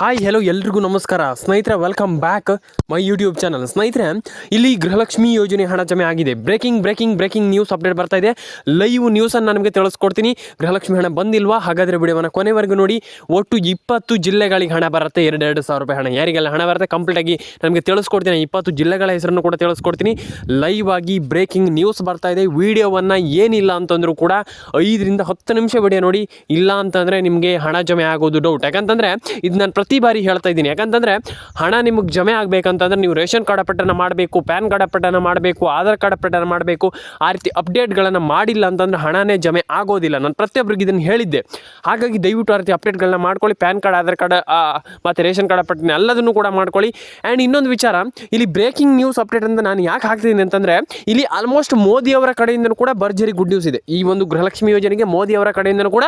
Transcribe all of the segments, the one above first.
Hi hello ಎಲ್ರಿಗೂ ನಮಸ್ಕಾರ ಸ್ನೇಹಿತರೆ, welcome back my YouTube channel. ಸ್ನೇಹಿತರೆ, ಇಲ್ಲಿ ಗೃಹಲಕ್ಷ್ಮಿ ಯೋಜನೆ ಹಣ ಜಮೆ ಆಗಿದೆ. ಬ್ರೇಕಿಂಗ್ ನ್ಯೂಸ್ ಅಪ್ಡೇಟ್ ಬರ್ತಾ ಇದೆ. ಲೈವ್ ನ್ಯೂಸನ್ನು ನಾನು ನಿಮಗೆ ತಿಳಿಸ್ಕೊಡ್ತೀನಿ. ಗೃಹಲಕ್ಷ್ಮಿ ಹಣ ಬಂದಿಲ್ವಾ? ಹಾಗಾದರೆ ವಿಡಿಯೋವನ್ನು ಕೊನೆವರೆಗೂ ನೋಡಿ. ಒಟ್ಟು 20 ಜಿಲ್ಲೆಗಳಿಗೆ ಹಣ ಬರುತ್ತೆ. 2,200 ರೂಪಾಯಿ ಹಣ ಯಾರಿಗೆಲ್ಲ ಹಣ ಬರುತ್ತೆ ಕಂಪ್ಲೀಟಾಗಿ ನಮಗೆ ತಿಳಿಸ್ಕೊಡ್ತೀನಿ. 20 ಜಿಲ್ಲೆಗಳ ಹೆಸರನ್ನು ಕೂಡ ತಿಳಿಸ್ಕೊಡ್ತೀನಿ. ಲೈವ್ ಆಗಿ ಬ್ರೇಕಿಂಗ್ ನ್ಯೂಸ್ ಬರ್ತಾ ಇದೆ. ವಿಡಿಯೋವನ್ನು ಏನಿಲ್ಲ ಅಂತಂದ್ರೂ ಕೂಡ 5 ರಿಂದ 10 ನಿಮಿಷ ವಿಡಿಯೋ ನೋಡಿ. ಇಲ್ಲ ಅಂತಂದರೆ ನಿಮಗೆ ಹಣ ಜಮೆ ಆಗೋದು ಡೌಟ್. ಯಾಕಂತಂದರೆ ಇದು ನಾನು ಪ್ರತಿ ಬಾರಿ ಹೇಳ್ತಾ ಇದ್ದೀನಿ. ಯಾಕಂತಂದರೆ ಹಣ ನಿಮಗೆ ಜಮೆ ಆಗಬೇಕಂತಂದ್ರೆ ನೀವು ರೇಷನ್ ಕಾರ್ಡ್ ಅಪ್ಡೇಟನ್ನು ಮಾಡಬೇಕು, ಪ್ಯಾನ್ ಕಾರ್ಡ್ ಅಪ್ಡೇಟನ್ನು ಮಾಡಬೇಕು, ಆಧಾರ್ ಕಾರ್ಡ್ ಅಪ್ಡೇಟನ್ನು ಮಾಡಬೇಕು. ಆ ರೀತಿ ಅಪ್ಡೇಟ್ಗಳನ್ನು ಮಾಡಿಲ್ಲ ಅಂತಂದರೆ ಹಣನೇ ಜಮೆ ಆಗೋದಿಲ್ಲ. ನಾನು ಪ್ರತಿಯೊಬ್ಬರಿಗೆ ಇದನ್ನು ಹೇಳಿದ್ದೆ. ಹಾಗಾಗಿ ದಯವಿಟ್ಟು ಆ ರೀತಿ ಅಪ್ಡೇಟ್ಗಳನ್ನ ಮಾಡ್ಕೊಳ್ಳಿ. ಪ್ಯಾನ್ ಕಾರ್ಡ್, ಆಧಾರ್ ಕಾರ್ಡ್ ಮತ್ತು ರೇಷನ್ ಕಾರ್ಡ್ ಅಪ್ಡೇಟ್ ಎಲ್ಲದನ್ನು ಕೂಡ ಮಾಡ್ಕೊಳ್ಳಿ. ಆ್ಯಂಡ್ ಇನ್ನೊಂದು ವಿಚಾರ, ಇಲ್ಲಿ ಬ್ರೇಕಿಂಗ್ ನ್ಯೂಸ್ ಅಪ್ಡೇಟ್ ಅಂತ ನಾನು ಯಾಕೆ ಹಾಕ್ತಿದ್ದೀನಿ ಅಂತಂದರೆ, ಇಲ್ಲಿ ಆಲ್ಮೋಸ್ಟ್ ಮೋದಿಯವರ ಕಡೆಯಿಂದನೂ ಕೂಡ ಭರ್ಜರಿ ಗುಡ್ ನ್ಯೂಸ್ ಇದೆ. ಈ ಒಂದು ಗೃಹಲಕ್ಷ್ಮಿ ಯೋಜನೆಗೆ ಮೋದಿಯವರ ಕಡೆಯಿಂದನೂ ಕೂಡ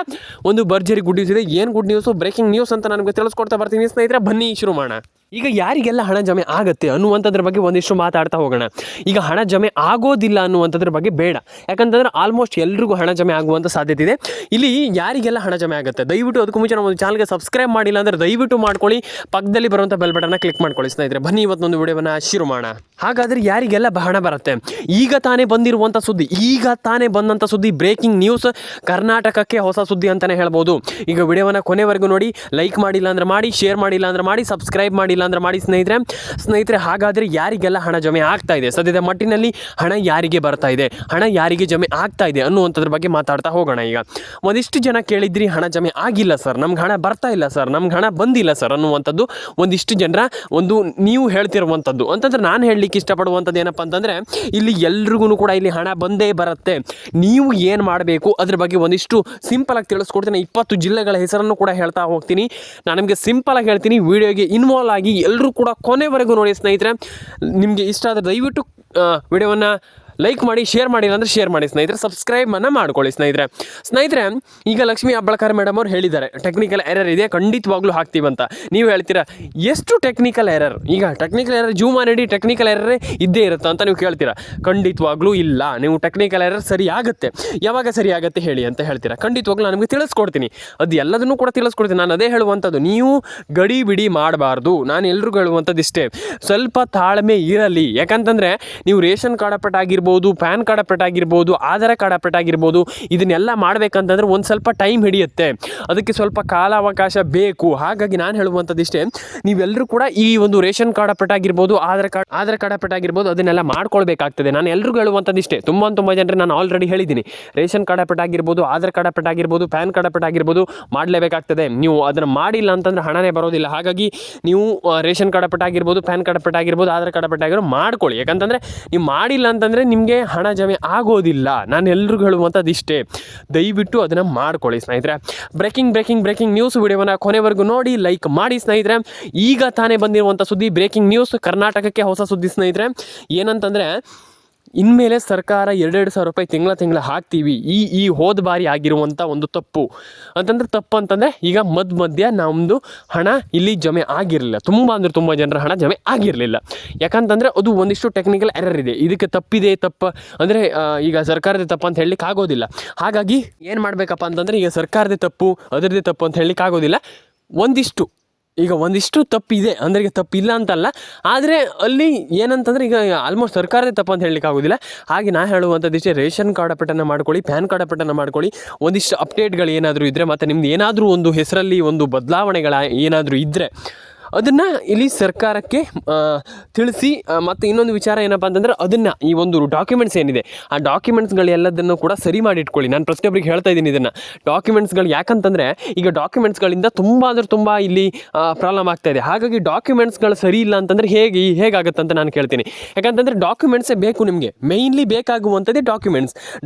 ಒಂದು ಭರ್ಜರಿ ಗುಡ್ ನ್ಯೂಸ್ ಇದೆ. ಏನು ಗುಡ್ ನ್ಯೂಸು, ಬ್ರೇಕಿಂಗ್ ನ್ಯೂಸ್ ಅಂತ ನನಗೆ ತಿಳಿಸ್ಕೊಡ್ತಾ ಬರ್ತೀನಿ ಸ್ನೇಹಿತರೆ. ಬನ್ನಿ ಶುರು ಮಾಡೋಣ. ಈಗ ಯಾರಿಗೆಲ್ಲ ಹಣ ಜಮೆ ಆಗುತ್ತೆ ಅನ್ನುವಂಥದ್ರ ಬಗ್ಗೆ ಒಂದಿಷ್ಟು ಮಾತಾಡ್ತಾ ಹೋಗೋಣ. ಈಗ ಹಣ ಜಮೆ ಆಗೋದಿಲ್ಲ ಅನ್ನುವಂಥದ್ರ ಬಗ್ಗೆ ಬೇಡ. ಯಾಕಂತಂದ್ರೆ ಆಲ್ಮೋಸ್ಟ್ ಎಲ್ರಿಗೂ ಹಣ ಜಮೆ ಆಗುವಂಥ ಸಾಧ್ಯತೆ ಇದೆ. ಇಲ್ಲಿ ಯಾರಿಗೆಲ್ಲ ಹಣ ಜಮೆ ಆಗುತ್ತೆ, ದಯವಿಟ್ಟು ಅದಕ್ಕೂ ಮುಂಚೆ ನಮ್ಮ ಒಂದು ಚಾನಲ್ಗೆ ಸಬ್ಸ್ಕ್ರೈಬ್ ಮಾಡಿಲ್ಲ ಅಂದರೆ ದಯವಿಟ್ಟು ಮಾಡ್ಕೊಳ್ಳಿ. ಪಕ್ಕದಲ್ಲಿ ಬರುವಂಥ ಬೆಲ್ ಬಟನ್ನ ಕ್ಲಿಕ್ ಮಾಡ್ಕೊಳ್ಳಿ ಸ್ನೇಹಿತರೆ. ಬನ್ನಿ ಇವತ್ತೊಂದು ವಿಡಿಯೋವನ್ನು ಶುರು ಮಾಡೋಣ. ಹಾಗಾದರೆ ಯಾರಿಗೆಲ್ಲ ಹಣ ಬರುತ್ತೆ? ಈಗ ತಾನೇ ಬಂದಿರುವಂಥ ಸುದ್ದಿ, ಈಗ ತಾನೇ ಬಂದಂಥ ಸುದ್ದಿ, ಬ್ರೇಕಿಂಗ್ ನ್ಯೂಸ್, ಕರ್ನಾಟಕಕ್ಕೆ ಹೊಸ ಸುದ್ದಿ ಅಂತಲೇ ಹೇಳ್ಬೋದು. ಈಗ ವಿಡಿಯೋವನ್ನು ಕೊನೆವರೆಗೂ ನೋಡಿ. ಲೈಕ್ ಮಾಡಿಲ್ಲ ಅಂದರೆ ಮಾಡಿ, ಶೇರ್ ಮಾಡಿಲ್ಲ ಅಂದರೆ ಮಾಡಿ, ಸಬ್ಸ್ಕ್ರೈಬ್ ಮಾಡಿಲ್ಲ ಅಂದ್ರೆ ಮಾಡಿ ಸ್ನೇಹಿತರೆ. ಹಾಗಾದರೆ ಯಾರಿಗೆಲ್ಲ ಹಣ ಜಮೆ ಆಗ್ತಾ ಇದೆ, ಸದ್ಯದ ಮಟ್ಟಿನಲ್ಲಿ ಹಣ ಯಾರಿಗೆ ಬರ್ತಾ ಇದೆ, ಹಣ ಯಾರಿಗೆ ಜಮೆ ಆಗ್ತಾ ಇದೆ ಅನ್ನುವಂಥದ್ರ ಬಗ್ಗೆ ಮಾತಾಡ್ತಾ ಹೋಗೋಣ. ಈಗ ಒಂದಿಷ್ಟು ಜನ ಕೇಳಿದ್ರಿ, ಹಣ ಜಮೆ ಆಗಿಲ್ಲ ಸರ್, ನಮ್ಗೆ ಹಣ ಬರ್ತಾ ಇಲ್ಲ ಸರ್, ನಮ್ಗೆ ಹಣ ಬಂದಿಲ್ಲ ಸರ್ ಅನ್ನುವಂಥದ್ದು ಒಂದಿಷ್ಟು ಜನರ ಒಂದು ನೀವು ಹೇಳ್ತಿರುವಂಥದ್ದು. ಅಂತಂದ್ರೆ ನಾನು ಹೇಳಲಿಕ್ಕೆ ಇಷ್ಟಪಡುವಂಥದ್ದು ಏನಪ್ಪ ಅಂತಂದರೆ, ಇಲ್ಲಿ ಎಲ್ರಿಗೂ ಕೂಡ ಇಲ್ಲಿ ಹಣ ಬಂದೇ ಬರುತ್ತೆ. ನೀವು ಏನು ಮಾಡಬೇಕು ಅದ್ರ ಬಗ್ಗೆ ಒಂದಿಷ್ಟು ಸಿಂಪಲ್ ಆಗಿ ತಿಳಿಸ್ಕೊಡ್ತೀನಿ. 20 ಜಿಲ್ಲೆಗಳ ಹೆಸರನ್ನು ಕೂಡ ಹೇಳ್ತಾ ಹೋಗ್ತೀನಿ. ನಾನು ನಿಮಗೆ ಸಿಂಪಲ್ ಆಗಿ ಹೇಳ್ತೀನಿ. ವಿಡಿಯೋಗೆ ಇನ್ವಾಲ್ವ್ ಆಗಿ ಎಲ್ಲರೂ ಕೂಡ ಕೊನೆವರೆಗೂ ನೋಡಿ ಸ್ನೇಹಿತರೆ. ನಿಮಗೆ ಇಷ್ಟ ಆದರೆ ದಯವಿಟ್ಟು ವಿಡಿಯೋವನ್ನು ಲೈಕ್ ಮಾಡಿ, ಶೇರ್ ಮಾಡಿಲ್ಲ ಅಂದರೆ ಶೇರ್ ಮಾಡಿ ಸ್ನೇಹಿತರೆ. ಸಬ್ಸ್ಕ್ರೈಬನ್ನು ಮಾಡ್ಕೊಳ್ಳಿ ಸ್ನೇಹಿತರೆ. ಈಗ ಲಕ್ಷ್ಮೀ ಹೆಬ್ಬಾಳ್ಕರ್ ಮೇಡಮ್ ಅವ್ರು ಹೇಳಿದ್ದಾರೆ, ಟೆಕ್ನಿಕಲ್ ಎರರ್ ಇದೆ, ಖಂಡಿತವಾಗ್ಲೂ ಹಾಕ್ತೀವಂತ. ನೀವು ಹೇಳ್ತೀರಾ ಎಷ್ಟು ಟೆಕ್ನಿಕಲ್ ಎರರ್? ಈಗ ಟೆಕ್ನಿಕಲ್ ಎರರ್ ಜೂಮಾನೇಡಿ ಟೆಕ್ನಿಕಲ್ ಎರರೇ ಇದ್ದೇ ಇರುತ್ತೆ ಅಂತ ನೀವು ಕೇಳ್ತೀರಾ. ಖಂಡಿತವಾಗ್ಲೂ ಇಲ್ಲ. ನೀವು ಟೆಕ್ನಿಕಲ್ ಎರರ್ ಸರಿ ಆಗುತ್ತೆ. ಯಾವಾಗ ಸರಿ ಆಗುತ್ತೆ ಹೇಳಿ ಅಂತ ಹೇಳ್ತೀರಾ. ಖಂಡಿತವಾಗ್ಲೂ ನಾನು ನಿಮಗೆ ತಿಳಿಸ್ಕೊಡ್ತೀನಿ. ಅದು ಎಲ್ಲದನ್ನೂ ಕೂಡ ತಿಳಿಸ್ಕೊಡ್ತೀನಿ. ನಾನು ಅದೇ ಹೇಳುವಂಥದ್ದು, ನೀವು ಗಡಿ ಬಿಡಿ ಮಾಡಬಾರ್ದು. ನಾನು ಎಲ್ರಿಗೂ ಹೇಳುವಂಥದ್ದು ಇಷ್ಟೇ, ಸ್ವಲ್ಪ ತಾಳ್ಮೆ ಇರಲಿ. ಯಾಕಂತಂದರೆ ನೀವು ರೇಷನ್ ಕಾರ್ಡ್ ಅಪ್ಡೇಟ್ ಆಗಿರ್ಬೋದು, ಪ್ಯಾನ್ ಕಾರ್ಡ್ ಅಪ್ಡೇಟ್ ಆಗಿರ್ಬೋದು, ಆಧಾರ್ ಕಾರ್ಡ್ ಅಪ್ಡೇಟ್ ಆಗಿರ್ಬೋದು, ಇದನ್ನೆಲ್ಲ ಮಾಡಬೇಕಂತಂದ್ರೆ ಒಂದು ಸ್ವಲ್ಪ ಟೈಮ್ ಹಿಡಿಯುತ್ತೆ. ಅದಕ್ಕೆ ಸ್ವಲ್ಪ ಕಾಲಾವಕಾಶ ಬೇಕು. ಹಾಗಾಗಿ ನಾನು ಹೇಳುವಂಥದ್ದು ಇಷ್ಟೇ, ನೀವೆಲ್ಲರೂ ಕೂಡ ಈ ಒಂದು ರೇಷನ್ ಕಾರ್ಡ್ ಅಪ್ಡೇಟ್ ಆಗಿರ್ಬೋದು, ಆಧಾರ್ ಕಾರ್ಡ್ ಅಪ್ಡೇಟ್ ಆಗಿರ್ಬೋದು, ಅದನ್ನೆಲ್ಲ ಮಾಡ್ಕೊಳ್ಬೇಕಾಗ್ತದೆ. ನಾನು ಎಲ್ರಿಗೂ ಹೇಳುವಂಥದ್ದು ಇಷ್ಟೇ. ತುಂಬ ಜನರಿಗೆ ನಾನು ಆಲ್ರೆಡಿ ಹೇಳಿದ್ದೀನಿ, ರೇಷನ್ ಕಾರ್ಡ್ ಅಪ್ಡೇಟ್ ಆಗಿರ್ಬೋದು, ಆಧಾರ್ ಕಾರ್ಡ್ ಅಪ್ಡೇಟ್ ಆಗಿರ್ಬೋದು, ಪ್ಯಾನ್ ಕಾರ್ಡ್ ಅಪ್ಡೇಟ್ ಆಗಿರ್ಬೋದು ಮಾಡಲೇಬೇಕಾಗ್ತದೆ. ನೀವು ಅದನ್ನು ಮಾಡಿಲ್ಲ ಅಂತಂದ್ರೆ ಹಣನೇ ಬರೋದಿಲ್ಲ. ಹಾಗಾಗಿ ನೀವು ರೇಷನ್ ಕಾರ್ಡ್ ಅಪ್ಡೇಟ್ ಆಗಿರ್ಬೋದು, ಪ್ಯಾನ್ ಕಾರ್ಡ್ ಅಪ್ಡೇಟ್ ಆಗಿರ್ಬೋದು, ಆಧಾರ್ ಕಾರ್ಡ್ ಅಪ್ಡೇಟ್ ಆಗಿರ್ಬೋದು ಮಾಡ್ಕೊಳ್ಳಿ. ಯಾಕಂತಂದರೆ ನೀವು ಮಾಡಿಲ್ಲ ಅಂತಂದರೆ ನಿಮಗೆ ಹಣ ಜಮೆ ಆಗೋದಿಲ್ಲ. ನಾನು ಎಲ್ರಿಗೂ ಹೇಳುವಂಥದ್ದು ಇಷ್ಟೇ, ದಯವಿಟ್ಟು ಅದನ್ನು ಮಾಡ್ಕೊಳ್ಳಿ ಸ್ನೇಹಿತರೆ. ಬ್ರೇಕಿಂಗ್ ನ್ಯೂಸ್ ವಿಡಿಯೋವನ್ನು ಕೊನೆವರೆಗೂ ನೋಡಿ, ಲೈಕ್ ಮಾಡಿ ಸ್ನೇಹಿತರೆ. ಈಗ ತಾನೇ ಬಂದಿರುವಂಥ ಸುದ್ದಿ, ಬ್ರೇಕಿಂಗ್ ನ್ಯೂಸ್, ಕರ್ನಾಟಕಕ್ಕೆ ಹೊಸ ಸುದ್ದಿ ಸ್ನೇಹಿತರೆ. ಏನಂತಂದರೆ, ಇನ್ಮೇಲೆ ಸರ್ಕಾರ 2,200 ರೂಪಾಯಿ ತಿಂಗಳ ಹಾಕ್ತೀವಿ. ಈ ಹೋದ ಬಾರಿ ಆಗಿರುವಂಥ ಒಂದು ತಪ್ಪು ಅಂತಂದರೆ ಈಗ ಮಧ್ಯ ನಮ್ಮದು ಹಣ ಇಲ್ಲಿ ಜಮೆ ಆಗಿರಲಿಲ್ಲ. ತುಂಬ ಜನರ ಹಣ ಜಮೆ ಆಗಿರಲಿಲ್ಲ. ಯಾಕಂತಂದರೆ ಅದು ಒಂದಿಷ್ಟು ಟೆಕ್ನಿಕಲ್ ಎರರ್ ಇದೆ. ಇದಕ್ಕೆ ತಪ್ಪು ಅಂದರೆ ಈಗ ಸರ್ಕಾರದ ತಪ್ಪು ಅಂತ ಹೇಳಲಿಕ್ಕೆ ಆಗೋದಿಲ್ಲ. ಹಾಗಾಗಿ ಏನು ಮಾಡಬೇಕಪ್ಪ ಅಂತಂದರೆ, ಈಗ ಸರ್ಕಾರದ ತಪ್ಪು ಅದರದ್ದೇ ತಪ್ಪು ಅಂತ ಹೇಳಲಿಕ್ಕೆ ಆಗೋದಿಲ್ಲ. ಒಂದಿಷ್ಟು ತಪ್ಪಿದೆ ಅಂದರೆ, ಈಗ ತಪ್ಪಿಲ್ಲ ಅಂತಲ್ಲ, ಆದರೆ ಅಲ್ಲಿ ಏನಂತಂದರೆ ಈಗ ಆಲ್ಮೋಸ್ಟ್ ಸರ್ಕಾರದ ತಪ್ಪು ಅಂತ ಹೇಳಲಿಕ್ಕೆ ಆಗೋದಿಲ್ಲ. ಹಾಗೆ ನಾ ಹೇಳುವಂಥದ್ದು ಇಷ್ಟೇ, ರೇಷನ್ ಕಾರ್ಡ್ ಅಪ್ಡೇಟನ್ನು ಮಾಡ್ಕೊಳ್ಳಿ, ಪ್ಯಾನ್ ಕಾರ್ಡ್ ಅಪ್ಡೇಟನ್ನು ಮಾಡ್ಕೊಳ್ಳಿ. ಒಂದಿಷ್ಟು ಅಪ್ಡೇಟ್ಗಳು ಏನಾದರೂ ಇದ್ದರೆ, ಮತ್ತು ನಿಮ್ದು ಏನಾದರೂ ಒಂದು ಹೆಸರಲ್ಲಿ ಒಂದು ಬದಲಾವಣೆಗಳ ಏನಾದರೂ ಇದ್ದರೆ ಅದನ್ನು ಇಲ್ಲಿ ಸರ್ಕಾರಕ್ಕೆ ತಿಳಿಸಿ. ಮತ್ತು ಇನ್ನೊಂದು ವಿಚಾರ ಏನಪ್ಪ ಅಂತಂದರೆ, ಅದನ್ನು ಈ ಒಂದು ಡಾಕ್ಯುಮೆಂಟ್ಸ್ ಏನಿದೆ ಆ ಡಾಕ್ಯುಮೆಂಟ್ಸ್ಗಳೆಲ್ಲದನ್ನು ಕೂಡ ಸರಿ ಮಾಡಿಟ್ಕೊಳ್ಳಿ. ನಾನು ಪ್ರತಿಯೊಬ್ಬರಿಗೆ ಹೇಳ್ತಾ ಇದ್ದೀನಿ ಇದನ್ನು. ಡಾಕ್ಯುಮೆಂಟ್ಸ್ಗಳು ಯಾಕಂತಂದರೆ, ಈಗ ಡಾಕ್ಯುಮೆಂಟ್ಸ್ಗಳಿಂದ ತುಂಬ ಇಲ್ಲಿ ಪ್ರಾಬ್ಲಮ್ ಆಗ್ತಾಯಿದೆ. ಹಾಗಾಗಿ ಡಾಕ್ಯುಮೆಂಟ್ಸ್ಗಳು ಸರಿ ಇಲ್ಲ ಅಂತಂದರೆ ಹೇಗಾಗುತ್ತೆ ಅಂತ ನಾನು ಕೇಳ್ತೀನಿ. ಯಾಕಂತಂದರೆ ಡಾಕ್ಯುಮೆಂಟ್ಸೇ ಬೇಕು ನಿಮಗೆ, ಮೇಯ್ನ್ಲಿ ಬೇಕಾಗುವಂಥದ್ದೇ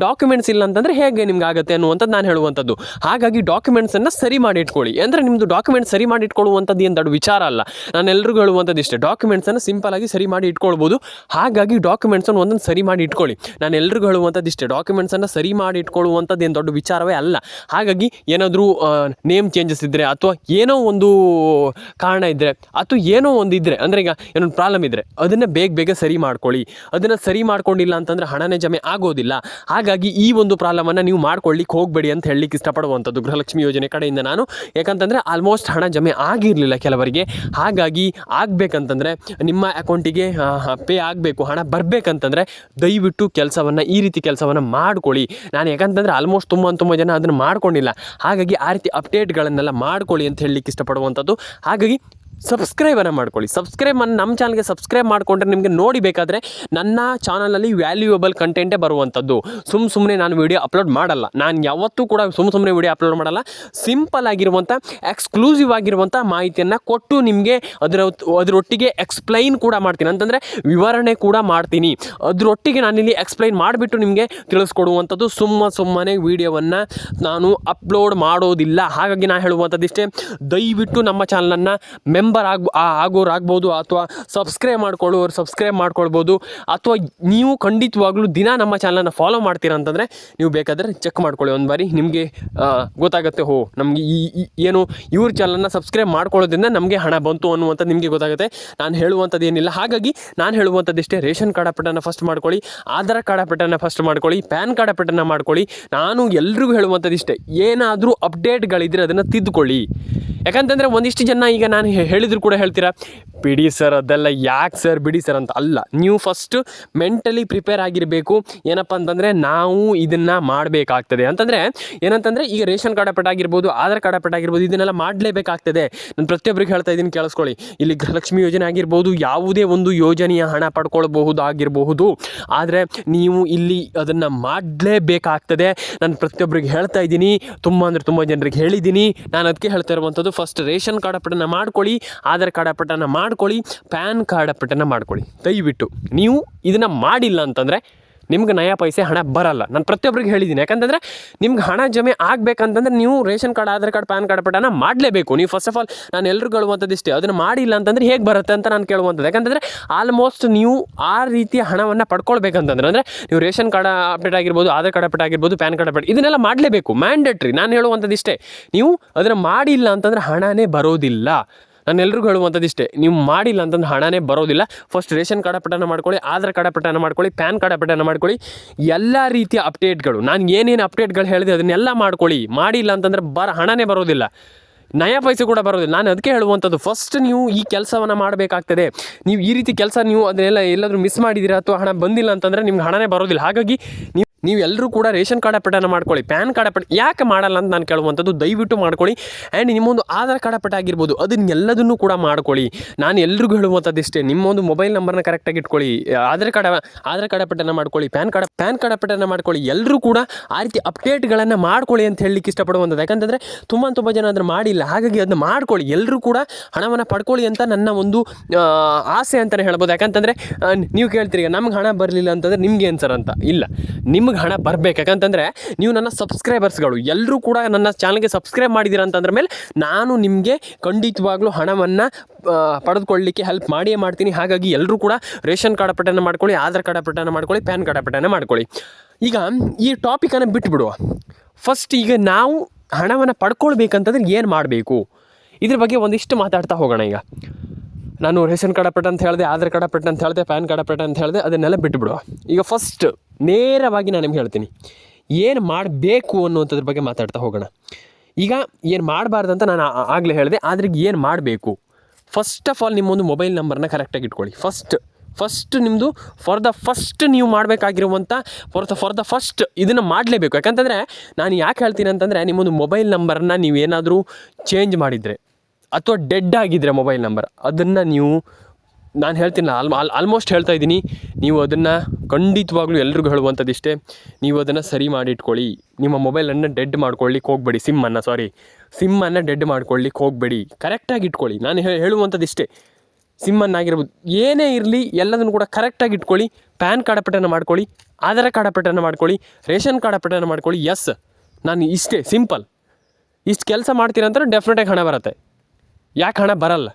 ಡಾಕ್ಯುಮೆಂಟ್ಸ್ ಇಲ್ಲ ಅಂತಂದರೆ ಹೇಗೆ ನಿಮ್ಗೆ ಆಗುತ್ತೆ ಅನ್ನುವಂಥದ್ದು ನಾನು ಹೇಳುವಂಥದ್ದು. ಹಾಗಾಗಿ ಡಾಕ್ಯುಮೆಂಟ್ಸನ್ನು ಸರಿ ಮಾಡಿಟ್ಕೊಳ್ಳಿ. ಅಂದರೆ ನಿಮ್ಮದು ಡಾಕ್ಯುಮೆಂಟ್ಸ್ ಸರಿ ಮಾಡಿಟ್ಕೊಳ್ಳುವಂಥದ್ದು ಏನು ದೊಡ್ಡ ವಿಚಾರ ಅಲ್ಲ. ಅಲ್ಲ. ನಾನು ಎಲ್ರಿಗೂ ಹೇಳುವಂಥದ್ದು ಇಷ್ಟೇ, ಡಾಕ್ಯುಮೆಂಟ್ಸನ್ನು ಸಿಂಪಲಾಗಿ ಸರಿ ಮಾಡಿ ಇಟ್ಕೊಳ್ಬೋದು. ಹಾಗಾಗಿ ಡಾಕ್ಯುಮೆಂಟ್ಸನ್ನು ಒಂದೊಂದು ಸರಿ ಮಾಡಿ ಇಟ್ಕೊಳ್ಳಿ. ನಾನು ಎಲ್ರಿಗೂ ಹೇಳುವಂಥದ್ದು ಇಷ್ಟೇ, ಡಾಕ್ಯುಮೆಂಟ್ಸನ್ನು ಸರಿ ಮಾಡಿ ಇಟ್ಕೊಳ್ಳುವಂಥದ್ದು ಏನು ದೊಡ್ಡ ವಿಚಾರವೇ ಅಲ್ಲ. ಹಾಗಾಗಿ ಏನಾದರೂ ನೇಮ್ ಚೇಂಜಸ್ ಇದ್ದರೆ ಅಥವಾ ಏನೋ ಒಂದು ಕಾರಣ ಇದ್ದರೆ ಅಥವಾ ಏನೋ ಒಂದು ಇದ್ದರೆ, ಅಂದರೆ ಈಗ ಏನೊಂದು ಪ್ರಾಬ್ಲಮ್ ಇದ್ದರೆ ಅದನ್ನು ಬೇಗ ಸರಿ ಮಾಡ್ಕೊಳ್ಳಿ. ಅದನ್ನು ಸರಿ ಮಾಡ್ಕೊಂಡಿಲ್ಲ ಅಂತಂದರೆ ಹಣನೇ ಜಮೆ ಆಗೋದಿಲ್ಲ. ಹಾಗಾಗಿ ಈ ಒಂದು ಪ್ರಾಬ್ಲಮನ್ನು ನೀವು ಮಾಡ್ಕೊಳ್ಳಿಕ್ಕೆ ಹೋಗಬೇಡಿ ಅಂತ ಹೇಳಲಿಕ್ಕೆ ಇಷ್ಟಪಡುವಂಥದ್ದು ಗೃಹಲಕ್ಷ್ಮಿ ಯೋಜನೆ ಕಡೆಯಿಂದ ನಾನು. ಯಾಕಂತಂದರೆ ಆಲ್ಮೋಸ್ಟ್ ಹಣ ಜಮೆ ಆಗಿರಲಿಲ್ಲ ಕೆಲವರಿಗೆ. ಹಾಗಾಗಿ ಆಗಬೇಕಂತಂದರೆ ನಿಮ್ಮ ಅಕೌಂಟಿಗೆ ಪೇ ಆಗಬೇಕು, ಹಣ ಬರಬೇಕಂತಂದರೆ ದಯವಿಟ್ಟು ಈ ರೀತಿ ಕೆಲಸವನ್ನು ಮಾಡ್ಕೊಳ್ಳಿ. ನಾನು ಯಾಕಂತಂದರೆ ಆಲ್ಮೋಸ್ಟ್ ತುಂಬ ಜನ ಅದನ್ನು ಮಾಡ್ಕೊಂಡಿಲ್ಲ. ಹಾಗಾಗಿ ಆ ರೀತಿ ಅಪ್ಡೇಟ್ಗಳನ್ನೆಲ್ಲ ಮಾಡ್ಕೊಳ್ಳಿ ಅಂತ ಹೇಳಲಿಕ್ಕೆ ಇಷ್ಟಪಡುವಂಥದ್ದು. ಹಾಗಾಗಿ ಸಬ್ಸ್ಕ್ರೈಬನ್ನು ಮಾಡ್ಕೊಳ್ಳಿ. ನಮ್ಮ ಚಾನಲ್ಗೆ ಸಬ್ಸ್ಕ್ರೈಬ್ ಮಾಡಿಕೊಂಡ್ರೆ ನಿಮಗೆ ನೋಡಿ ಬೇಕಾದರೆ ನನ್ನ ಚಾನಲಲ್ಲಿ ವ್ಯಾಲ್ಯೂಯಬಲ್ ಕಂಟೆಂಟೇ ಬರುವಂಥದ್ದು. ಸುಮ್ಮನೆ ನಾನು ವೀಡಿಯೋ ಅಪ್ಲೋಡ್ ಮಾಡಲ್ಲ. ನಾನು ಯಾವತ್ತೂ ಕೂಡ ಸುಮ್ಮನೆ ವೀಡಿಯೋ ಅಪ್ಲೋಡ್ ಮಾಡಲ್ಲ. ಸಿಂಪಲ್ ಆಗಿರುವಂಥ ಎಕ್ಸ್ಕ್ಲೂಸಿವ್ ಆಗಿರುವಂಥ ಮಾಹಿತಿಯನ್ನು ಕೊಟ್ಟು ನಿಮಗೆ ಅದರೊಟ್ಟಿಗೆ ಎಕ್ಸ್ಪ್ಲೈನ್ ಕೂಡ ಮಾಡ್ತೀನಿ, ಅಂತಂದರೆ ವಿವರಣೆ ಕೂಡ ಮಾಡ್ತೀನಿ. ಅದರೊಟ್ಟಿಗೆ ನಾನಿಲ್ಲಿ ಎಕ್ಸ್ಪ್ಲೈನ್ ಮಾಡಿಬಿಟ್ಟು ನಿಮಗೆ ತಿಳಿಸ್ಕೊಡುವಂಥದ್ದು. ಸುಮ್ಮನೆ ವೀಡಿಯೋವನ್ನು ನಾನು ಅಪ್ಲೋಡ್ ಮಾಡೋದಿಲ್ಲ. ಹಾಗಾಗಿ ನಾನು ಹೇಳುವಂಥದ್ದಿಷ್ಟೇ, ದಯವಿಟ್ಟು ನಮ್ಮ ಚಾನಲನ್ನು ಮೆಂಬರ್ ಆಗೋರಾಗ್ಬೋದು ಅಥವಾ ಸಬ್ಸ್ಕ್ರೈಬ್ ಮಾಡ್ಕೊಳ್ಬೋದು. ಅಥವಾ ನೀವು ಖಂಡಿತವಾಗ್ಲೂ ದಿನ ನಮ್ಮ ಚಾನಲನ್ನು ಫಾಲೋ ಮಾಡ್ತೀರಾ ಅಂತಂದರೆ ನೀವು ಬೇಕಾದರೆ ಚೆಕ್ ಮಾಡ್ಕೊಳ್ಳಿ ಒಂದು ಬಾರಿ. ನಿಮಗೆ ಗೊತ್ತಾಗುತ್ತೆ, ನಮಗೆ ಏನು ಇವ್ರ ಚಾನಲನ್ನು ಸಬ್ಸ್ಕ್ರೈಬ್ ಮಾಡ್ಕೊಳ್ಳೋದ್ರಿಂದ ನಮಗೆ ಹಣ ಬಂತು ಅನ್ನುವಂಥದ್ದು ನಿಮಗೆ ಗೊತ್ತಾಗುತ್ತೆ. ನಾನು ಹೇಳುವಂಥದ್ದು ಏನಿಲ್ಲ. ಹಾಗಾಗಿ ನಾನು ಹೇಳುವಂಥದ್ದಿಷ್ಟೇ, ರೇಷನ್ ಕಾರ್ಡ್ ಅಪ್ಡೇಟನ್ನು ಫಸ್ಟ್ ಮಾಡ್ಕೊಳ್ಳಿ, ಆಧಾರ್ ಕಾರ್ಡ್ ಅಪ್ಡೇಟನ್ನು ಫಸ್ಟ್ ಮಾಡ್ಕೊಳ್ಳಿ, ಪ್ಯಾನ್ ಕಾರ್ಡ್ ಅಪ್ಡೇಟನ್ನು ಮಾಡ್ಕೊಳ್ಳಿ. ನಾನು ಎಲ್ರಿಗೂ ಹೇಳುವಂಥದ್ದಿಷ್ಟೇ, ಏನಾದರೂ ಅಪ್ಡೇಟ್ಗಳಿದ್ದರೆ ಅದನ್ನು ತಿದ್ದುಕೊಳ್ಳಿ. ಯಾಕಂತಂದರೆ ಒಂದಿಷ್ಟು ಜನ ಈಗ ನಾನು ಹೇಳಿದ್ರು ಕೂಡ ಹೇಳ್ತೀರಾ, ಬಿಡಿ ಸರ್ ಅದೆಲ್ಲ ಯಾಕೆ ಸರ್ ಬಿಡಿ ಸರ್ ಅಂತ. ಅಲ್ಲ, ನೀವು ಫಸ್ಟು ಮೆಂಟಲಿ ಪ್ರಿಪೇರ್ ಆಗಿರಬೇಕು. ಏನಪ್ಪ ಅಂತಂದರೆ ನಾವು ಇದನ್ನು ಮಾಡಬೇಕಾಗ್ತದೆ ಅಂತಂದರೆ ಏನಂತಂದರೆ, ಈಗ ರೇಷನ್ ಕಾರ್ಡ್ ಅಪ್ಡೇಟ್ ಆಗಿರ್ಬೋದು, ಆಧಾರ್ ಕಾರ್ಡ್ ಅಪ್ಡೇಟ್ ಆಗಿರ್ಬೋದು, ಇದನ್ನೆಲ್ಲ ಮಾಡಲೇಬೇಕಾಗ್ತದೆ. ನಾನು ಪ್ರತಿಯೊಬ್ಬರಿಗೆ ಹೇಳ್ತಾ ಇದ್ದೀನಿ, ಕೇಳಿಸ್ಕೊಳ್ಳಿ. ಇಲ್ಲಿ ಗೃಹಲಕ್ಷ್ಮಿ ಯೋಜನೆ ಆಗಿರ್ಬೋದು, ಯಾವುದೇ ಒಂದು ಯೋಜನೆಯ ಹಣ ಪಡ್ಕೊಳ್ಬಹುದಾಗಿರಬಹುದು, ಆದರೆ ನೀವು ಇಲ್ಲಿ ಅದನ್ನು ಮಾಡಲೇಬೇಕಾಗ್ತದೆ. ನಾನು ಪ್ರತಿಯೊಬ್ಬರಿಗೆ ಹೇಳ್ತಾ ಇದ್ದೀನಿ, ತುಂಬ ಜನರಿಗೆ ಹೇಳಿದ್ದೀನಿ. ನಾನು ಅದಕ್ಕೆ ಹೇಳ್ತಾ ಇರುವಂಥದ್ದು, ಫಸ್ಟ್ ರೇಷನ್ ಕಾರ್ಡ್ ಅಪ್ಡೇಟನ್ನು ಮಾಡ್ಕೊಳ್ಳಿ, ಆಧಾರ್ ಕಾರ್ಡ್ ಅಪ್ಡೇಟನ್ನು ಮಾಡ್ಕೊಳ್ಳಿ, ಪ್ಯಾನ್ ಕಾರ್ಡ್ ಅಪ್ಡೇಟನ್ನು ಮಾಡ್ಕೊಳ್ಳಿ. ದಯವಿಟ್ಟು ನೀವು ಇದನ್ನು ಮಾಡಿಲ್ಲ ಅಂತಂದರೆ ನಿಮ್ಗೆ ನಯಾ ಪೈಸೆ ಹಣ ಬರಲ್ಲ. ನಾನು ಪ್ರತಿಯೊಬ್ಬರಿಗೆ ಹೇಳಿದ್ದೀನಿ. ಯಾಕಂತಂದರೆ ನಿಮ್ಗೆ ಹಣ ಜಮೆ ಆಗಬೇಕಂತಂದ್ರೆ ನೀವು ration card, Aadhaar card, PAN card ಅಪ್ಡೇಟನ್ನು ಮಾಡಲೇಬೇಕು. ನೀವು ಫಸ್ಟ್ ಆಫ್ ಆಲ್ ನಾನು ಎಲ್ಲರೂ ಹೇಳುವಂಥದ್ದು ಇಷ್ಟೇ, ಅದನ್ನು ಮಾಡಿಲ್ಲ ಅಂತಂದರೆ ಹೇಗೆ ಬರುತ್ತೆ ಅಂತ ನಾನು ಕೇಳುವಂಥದ್ದು. ಯಾಕಂತಂದರೆ ಆಲ್ಮೋಸ್ಟ್ ನೀವು ಆ ರೀತಿಯ ಹಣವನ್ನು ಪಡ್ಕೊಳ್ಬೇಕಂತಂದ್ರೆ, ಅಂದರೆ ನೀವು ರೇಷನ್ ಕಾರ್ಡ್ ಅಪ್ಡೇಟ್ ಆಗಿರ್ಬೋದು, ಆಧಾರ್ ಕಾರ್ಡ್ ಅಪ್ಡೇಟ್ ಆಗಿರ್ಬೋದು, ಪ್ಯಾನ್ ಕಾರ್ಡ್ ಅಪ್ಡೇಟ್ ಇದನ್ನೆಲ್ಲ ಮಾಡಲೇಬೇಕು, ಮ್ಯಾಂಡೇಟ್ರಿ. ನಾನು ಹೇಳುವಂಥದ್ದು ಇಷ್ಟೇ, ನೀವು ಅದನ್ನು ಮಾಡಿಲ್ಲ ಅಂತಂದರೆ ಹಣನೇ ಬರೋದಿಲ್ಲ. ನಾನು ಎಲ್ರಿಗೂ ಹೇಳುವಂಥದ್ದು ಇಷ್ಟೇ, ನೀವು ಮಾಡಿಲ್ಲ ಅಂತಂದ್ರೆ ಹಣನೇ ಬರೋದಿಲ್ಲ. ಫಸ್ಟ್ ರೇಷನ್ ಕಾರ್ಡ್ ಅಪ್ಡೇಟನ್ನು ಮಾಡ್ಕೊಳ್ಳಿ, ಆಧಾರ್ ಕಾರ್ಡ್ ಅಪ್ಡೇಟನ್ನು ಮಾಡ್ಕೊಳ್ಳಿ, ಪ್ಯಾನ್ ಕಾರ್ಡ್ ಅಪ್ಡೇಟನ್ನು ಮಾಡ್ಕೊಳ್ಳಿ. ಎಲ್ಲ ರೀತಿಯ ಅಪ್ಡೇಟ್ಗಳು, ನಾನು ಏನೇನು ಅಪ್ಡೇಟ್ಗಳು ಹೇಳಿದೆ ಅದನ್ನೆಲ್ಲ ಮಾಡ್ಕೊಳ್ಳಿ. ಮಾಡಿಲ್ಲ ಅಂತಂದರೆ ಹಣನೇ ಬರೋದಿಲ್ಲ, ನಯಾ ಪೈಸೆ ಕೂಡ ಬರೋದಿಲ್ಲ. ನಾನು ಅದಕ್ಕೆ ಹೇಳುವಂಥದ್ದು, ಫಸ್ಟ್ ನೀವು ಈ ಕೆಲಸವನ್ನು ಮಾಡಬೇಕಾಗ್ತದೆ. ನೀವು ಈ ರೀತಿ ಕೆಲಸ ನೀವು ಅದನ್ನೆಲ್ಲ ಎಲ್ಲಾದರೂ ಮಿಸ್ ಮಾಡಿದ್ದೀರಾ ಅಥವಾ ಹಣ ಬಂದಿಲ್ಲ ಅಂತಂದರೆ ನಿಮ್ಗೆ ಹಣನೇ ಬರೋದಿಲ್ಲ. ಹಾಗಾಗಿ ನೀವೆಲ್ಲರೂ ಕೂಡ ರೇಷನ್ ಕಾರ್ಡ್ ಅಪ್ಡೇಟನ್ನು ಮಾಡ್ಕೊಳ್ಳಿ, ಪ್ಯಾನ್ ಕಾರ್ಡ್ ಅಪ್ಡೇಟ್ ಯಾಕೆ ಮಾಡಲ್ಲ ಅಂತ ನಾನು ಕೇಳುವಂಥದ್ದು, ದಯವಿಟ್ಟು ಮಾಡ್ಕೊಳ್ಳಿ. ಆ್ಯಂಡ್ ನಿಮ್ಮೊಂದು ಆಧಾರ್ ಕಾರ್ಡ್ ಅಪ್ಡೇಟ್ ಆಗಿರ್ಬೋದು, ಅದನ್ನೆಲ್ಲದನ್ನು ಕೂಡ ಮಾಡ್ಕೊಳ್ಳಿ. ನಾನು ಎಲ್ರಿಗೂ ಹೇಳುವಂಥದ್ದು ಇಷ್ಟೇ, ನಿಮ್ಮೊಂದು ಮೊಬೈಲ್ ನಂಬರ್ನ ಕರೆಕ್ಟಾಗಿ ಇಟ್ಕೊಳ್ಳಿ, ಆಧಾರ್ ಕಾರ್ಡ್ ಅಪ್ಡೇಟನ್ನು ಮಾಡ್ಕೊಳ್ಳಿ, ಪ್ಯಾನ್ ಕಾರ್ಡ್ ಅಪ್ಡೇಟನ್ನು ಮಾಡ್ಕೊಳ್ಳಿ. ಎಲ್ಲರೂ ಕೂಡ ಆ ರೀತಿ ಅಪ್ಡೇಟ್ಗಳನ್ನು ಮಾಡ್ಕೊಳ್ಳಿ ಅಂತ ಹೇಳಲಿಕ್ಕೆ ಇಷ್ಟಪಡುವಂಥದ್ದು. ಯಾಕಂತಂದರೆ ತುಂಬ ಜನ ಅದನ್ನು ಮಾಡಿಲ್ಲ. ಹಾಗಾಗಿ ಅದನ್ನು ಮಾಡ್ಕೊಳ್ಳಿ, ಎಲ್ಲರೂ ಕೂಡ ಹಣವನ್ನು ಪಡ್ಕೊಳ್ಳಿ ಅಂತ ನನ್ನ ಒಂದು ಆಸೆ ಅಂತಲೇ ಹೇಳ್ಬೋದು. ಯಾಕಂತಂದರೆ ನೀವು ಕೇಳ್ತೀರಿ, ನಮ್ಗೆ ಹಣ ಬರಲಿಲ್ಲ ಅಂತಂದರೆ ನಿಮ್ಗೆ ಏನು ಸರ್ ಅಂತ. ಇಲ್ಲ, ನಿಮ್ಗೆ ಹಣ ಬರಬೇಕು. ಯಾಕಂತಂದರೆ ನೀವು ನನ್ನ ಸಬ್ಸ್ಕ್ರೈಬರ್ಸ್ಗಳು ಎಲ್ಲರೂ ಕೂಡ ನನ್ನ ಚಾನಲ್ಗೆ ಸಬ್ಸ್ಕ್ರೈಬ್ ಮಾಡಿದ್ದೀರ ಅಂತಂದ್ರ ಮೇಲೆ ನಾನು ನಿಮಗೆ ಖಂಡಿತವಾಗ್ಲೂ ಹಣವನ್ನು ಪಡೆದುಕೊಳ್ಳಲಿಕ್ಕೆ ಹೆಲ್ಪ್ ಮಾಡಿಯೇ ಮಾಡ್ತೀನಿ. ಹಾಗಾಗಿ ಎಲ್ಲರೂ ಕೂಡ ರೇಷನ್ ಕಾರ್ಡ್ ಅಪ್ಡೇಟನ್ನು ಮಾಡ್ಕೊಳ್ಳಿ, ಆಧಾರ್ ಕಾರ್ಡ್ ಅಪ್ಡೇಟನ್ನು ಮಾಡ್ಕೊಳ್ಳಿ, ಪ್ಯಾನ್ ಕಾರ್ಡ್ ಅಪ್ಡೇಟನ್ನು ಮಾಡ್ಕೊಳ್ಳಿ. ಈಗ ಈ ಟಾಪಿಕನ್ನು ಬಿಟ್ಟುಬಿಡುವ. ಫಸ್ಟ್ ಈಗ ನಾವು ಹಣವನ್ನು ಪಡ್ಕೊಳ್ಬೇಕಂತಂದ್ರೆ ಏನು ಮಾಡಬೇಕು, ಇದ್ರ ಬಗ್ಗೆ ಒಂದಿಷ್ಟು ಮಾತಾಡ್ತಾ ಹೋಗೋಣ. ಈಗ ನಾನು ರೇಷನ್ ಕಾರ್ಡ್ ಅಪ್ಡೇಟ್ ಅಂತ ಹೇಳಿದೆ, ಆಧಾರ್ ಕಾರ್ಡ್ ಅಪ್ಡೇಟ್ ಅಂತ ಹೇಳಿದೆ, ಪ್ಯಾನ್ ಕಾರ್ಡ್ ಅಪ್ಡೇಟ್ ಅಂತ ಹೇಳಿದೆ, ಅದನ್ನೆಲ್ಲ ಬಿಟ್ಟುಬಿಡುವ. ಈಗ ಫಸ್ಟ್ ನೇರವಾಗಿ ನಾನು ನಿಮ್ಗೆ ಹೇಳ್ತೀನಿ, ಏನು ಮಾಡಬೇಕು ಅನ್ನುವಂಥದ್ರ ಬಗ್ಗೆ ಮಾತಾಡ್ತಾ ಹೋಗೋಣ. ಈಗ ಏನು ಮಾಡಬಾರ್ದು ಅಂತ ನಾನು ಆಗಲೇ ಹೇಳಿದೆ, ಆದರೆ ಏನು ಮಾಡಬೇಕು. ಫಸ್ಟ್ ಆಫ್ ಆಲ್ ನಿಮ್ಮೊಂದು ಮೊಬೈಲ್ ನಂಬರ್ನ ಕರೆಕ್ಟಾಗಿ ಇಟ್ಕೊಳ್ಳಿ. ಫಸ್ಟ್ ನಿಮ್ಮದು ಫಸ್ಟ್ ನೀವು ಮಾಡಬೇಕಾಗಿರುವಂಥ ಫಸ್ಟ್ ಇದನ್ನು ಮಾಡಲೇಬೇಕು. ಯಾಕಂತಂದರೆ ನಾನು ಯಾಕೆ ಹೇಳ್ತೀನಿ ಅಂತಂದರೆ, ನಿಮ್ಮೊಂದು ಮೊಬೈಲ್ ನಂಬರನ್ನ ನೀವೇನಾದರೂ ಚೇಂಜ್ ಮಾಡಿದರೆ ಅಥವಾ ಡೆಡ್ ಆಗಿದ್ದರೆ ಮೊಬೈಲ್ ನಂಬರ್, ಅದನ್ನು ನೀವು, ನಾನು ಹೇಳ್ತೀನಿ, ಆಲ್ಮೋಸ್ಟ್ ಹೇಳ್ತಾ ಇದ್ದೀನಿ, ನೀವು ಅದನ್ನು ಖಂಡಿತವಾಗ್ಲೂ ಎಲ್ರಿಗೂ ಹೇಳುವಂಥದ್ದು ಇಷ್ಟೇ, ನೀವು ಅದನ್ನು ಸರಿ ಮಾಡಿ ಇಟ್ಕೊಳ್ಳಿ. ನಿಮ್ಮ ಮೊಬೈಲನ್ನು ಡೆಡ್ ಮಾಡ್ಕೊಳ್ಳಿಕ್ಕೆ ಹೋಗಬೇಡಿ, ಸಿಮ್ಮನ್ನು ಡೆಡ್ ಮಾಡ್ಕೊಳ್ಳಿಕ್ಕೆ ಹೋಗಬೇಡಿ, ಕರೆಕ್ಟಾಗಿ ಇಟ್ಕೊಳ್ಳಿ. ನಾನು ಹೇಳುವಂಥದ್ದು ಇಷ್ಟೇ, ಸಿಮ್ಮನ್ನಾಗಿರ್ಬೋದು, ಏನೇ ಇರಲಿ ಎಲ್ಲದನ್ನು ಕೂಡ ಕರೆಕ್ಟಾಗಿ ಇಟ್ಕೊಳ್ಳಿ. ಪ್ಯಾನ್ ಕಾರ್ಡ್ ಅಪ್ಡೇಟನ್ನು ಮಾಡ್ಕೊಳ್ಳಿ, ಆಧಾರ್ ಕಾರ್ಡ್ ಅಪ್ಡೇಟನ್ನು ಮಾಡ್ಕೊಳ್ಳಿ, ರೇಷನ್ ಕಾರ್ಡ್ ಅಪ್ಡೇಟನ್ನು ಮಾಡ್ಕೊಳ್ಳಿ. ಎಸ್, ನಾನು ಇಷ್ಟೇ ಸಿಂಪಲ್. ಇಷ್ಟು ಕೆಲಸ ಮಾಡ್ತೀರಂದ್ರೆ ಡೆಫಿನೆಟಾಗಿ ಹಣ ಬರುತ್ತೆ. ಯಾಕೆ ಹಣ ಬರಲ್ಲ?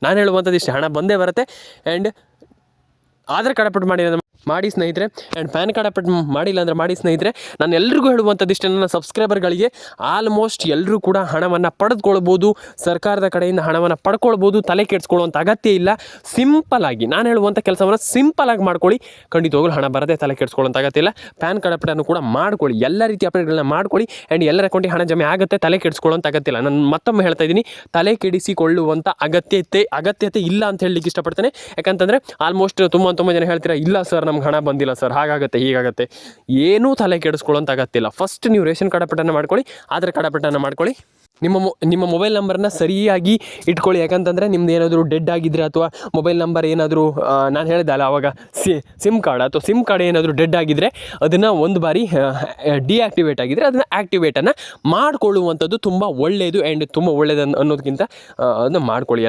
ನಾನು ಹೇಳುವಂಥದ್ದು ಇಷ್ಟೇ, ಹಣ ಬಂದೇ ಬರುತ್ತೆ. ಆ್ಯಂಡ್ ಆಧಾರ್ ಕಾರ್ಡ್ ಅಪ್ಡೇಟ್ ಮಾಡಿ ಸ್ನೇಹಿತರೆ, ಆ್ಯಂಡ್ ಪ್ಯಾನ್ ಕಾರ್ಡ್ ಅಪ್ಡೇಟ್ ಮಾಡಿಲ್ಲ ಅಂದರೆ ಮಾಡಿ ಸ್ನೇಹಿತರೆ. ನಾನು ಎಲ್ರಿಗೂ ಹೇಳುವಂಥದ್ದು ಇಷ್ಟೇ, ನನ್ನ ಸಬ್ಸ್ಕ್ರೈಬರ್ಗಳಿಗೆ ಆಲ್ಮೋಸ್ಟ್ ಎಲ್ಲರೂ ಕೂಡ ಹಣವನ್ನು ಪಡೆದುಕೊಳ್ಬೋದು, ಸರ್ಕಾರದ ಕಡೆಯಿಂದ ಹಣವನ್ನು ಪಡ್ಕೊಳ್ಬೋದು. ತಲೆ ಕೆಡಿಸ್ಕೊಳ್ಳುವಂಥ ಅಗತ್ಯ ಇಲ್ಲ. ಸಿಂಪಲಾಗಿ ನಾನು ಹೇಳುವಂಥ ಕೆಲಸವನ್ನು ಸಿಂಪಲಾಗಿ ಮಾಡ್ಕೊಳ್ಳಿ, ಖಂಡಿತವಾಗ್ಲೂ ಹಣ ಬರದೆ ತಲೆ ಕೆಡಿಸ್ಕೊಳ್ಳುವಂಥ ಅಗತ್ಯ ಇಲ್ಲ. ಪ್ಯಾನ್ ಕಾರ್ಡ್ ಅಪ್ಡೇಟನ್ನು ಕೂಡ ಮಾಡ್ಕೊಳ್ಳಿ, ಎಲ್ಲ ರೀತಿಯ ಅಪ್ಡೇಟ್ಗಳನ್ನ ಮಾಡ್ಕೊಳ್ಳಿ. ಆ್ಯಂಡ್ ಎಲ್ಲರ ಅಕೌಂಟಿಗೆ ಹಣ ಜಮೆ ಆಗುತ್ತೆ, ತಲೆ ಕೆಡಿಸ್ಕೊಳ್ಳುವಂಥ ಅಗತ್ಯ ಇಲ್ಲ. ನಾನು ಮತ್ತೊಮ್ಮೆ ಹೇಳ್ತಾ ಇದ್ದೀನಿ, ತಲೆ ಕೆಡಿಸಿಕೊಳ್ಳುವಂಥ ಅಗತ್ಯತೆ ಇಲ್ಲ ಅಂತ ಹೇಳಲಿಕ್ಕೆ ಇಷ್ಟಪಡ್ತೇನೆ. ಯಾಕಂತಂದರೆ ಆಲ್ಮೋಸ್ಟ್ ತುಂಬ ಜನ ಹೇಳ್ತೀರಾ, ಇಲ್ಲ ಸರ್ ನಮ್ಗೆ ಹಣ ಬಂದಿಲ್ಲ ಸರ್, ಹಾಗಾಗುತ್ತೆ ಹೀಗಾಗುತ್ತೆ. ಏನೂ ತಲೆ ಕೆಡಿಸ್ಕೊಳ್ಳೋಂಥ ಅಗತ್ಯ ಇಲ್ಲ. ಫಸ್ಟ್ ನೀವು ರೇಷನ್ ಕಾರ್ಡ್ ಅಪ್ಡೇಟನ್ನು ಮಾಡ್ಕೊಳ್ಳಿ, ಆಧಾರ್ ಕಾರ್ಡ್ ಅಪ್ಡೇಟನ್ನು ಮಾಡ್ಕೊಳ್ಳಿ. ನಿಮ್ಮ ಮೊಬೈಲ್ ನಂಬರನ್ನ ಸರಿಯಾಗಿ ಇಟ್ಕೊಳ್ಳಿ. ಯಾಕಂತಂದರೆ ನಿಮ್ದು ಏನಾದರೂ ಡೆಡ್ ಆಗಿದ್ದರೆ ಅಥವಾ ಮೊಬೈಲ್ ನಂಬರ್ ಏನಾದರೂ ನಾನು ಹೇಳಿದೆ ಅಲ್ಲ ಆವಾಗ ಸಿಮ್ ಕಾರ್ಡ್ ಏನಾದರೂ ಡೆಡ್ ಆಗಿದ್ದರೆ ಅದನ್ನು ಒಂದು ಬಾರಿ ಡಿಆಕ್ಟಿವೇಟ್ ಆಗಿದ್ದರೆ ಅದನ್ನು ಆ್ಯಕ್ಟಿವೇಟನ್ನು ಮಾಡಿಕೊಳ್ಳುವಂಥದ್ದು ತುಂಬ ಒಳ್ಳೆಯದು. ಆ್ಯಂಡ್ ತುಂಬ ಒಳ್ಳೆಯದು ಅನ್ನೋದಕ್ಕಿಂತ ಅದನ್ನು ಮಾಡ್ಕೊಳ್ಳಿ.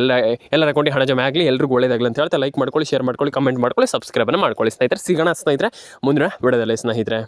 ಎಲ್ಲರ ಅಕೌಂಟಿಗೆ ಹಣ ಜಮೆ ಆಗಲಿ, ಎಲ್ರಿಗೂ ಒಳ್ಳೆಯದಾಗಲಿ ಅಂತ ಹೇಳ್ತಾ ಲೈಕ್ ಮಾಡ್ಕೊಳ್ಳಿ, ಶೇರ್ ಮಾಡ್ಕೊಳ್ಳಿ, ಕಮೆಂಟ್ ಮಾಡ್ಕೊಳ್ಳಿ, ಸಬ್ಸ್ಕ್ರೈಬನ್ನು ಮಾಡ್ಕೊಳ್ಳಿ ಸ್ನೇಹಿತರೆ. ಸಿಗೋಣ ಸ್ನೇಹಿತರೆ ಮುಂದಿನ ವಿಡಿಯೋದಲ್ಲಿ ಸ್ನೇಹಿತರೆ.